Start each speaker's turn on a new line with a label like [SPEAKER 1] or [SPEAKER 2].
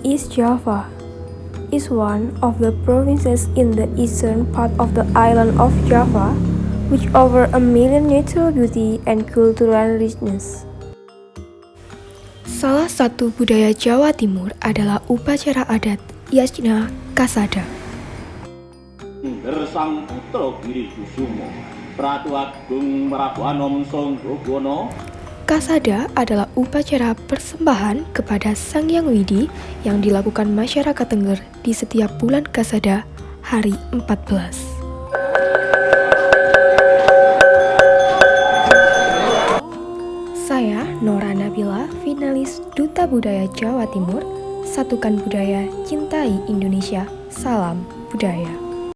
[SPEAKER 1] East Java is one of the provinces in the eastern part of the island of Java, with over 1 million natural beauty and cultural richness. Salah satu budaya Jawa Timur adalah upacara adat Yajna Kasada.
[SPEAKER 2] Gersang Putra Giri Kusumo, Ratu Agung Merabuanom Songgogono.
[SPEAKER 1] Kasada adalah upacara persembahan kepada Sang Hyang Widi yang dilakukan masyarakat Tengger di setiap bulan Kasada hari 14. Saya Nora Nabila, finalis Duta Budaya Jawa Timur. Satukan budaya, cintai Indonesia. Salam budaya.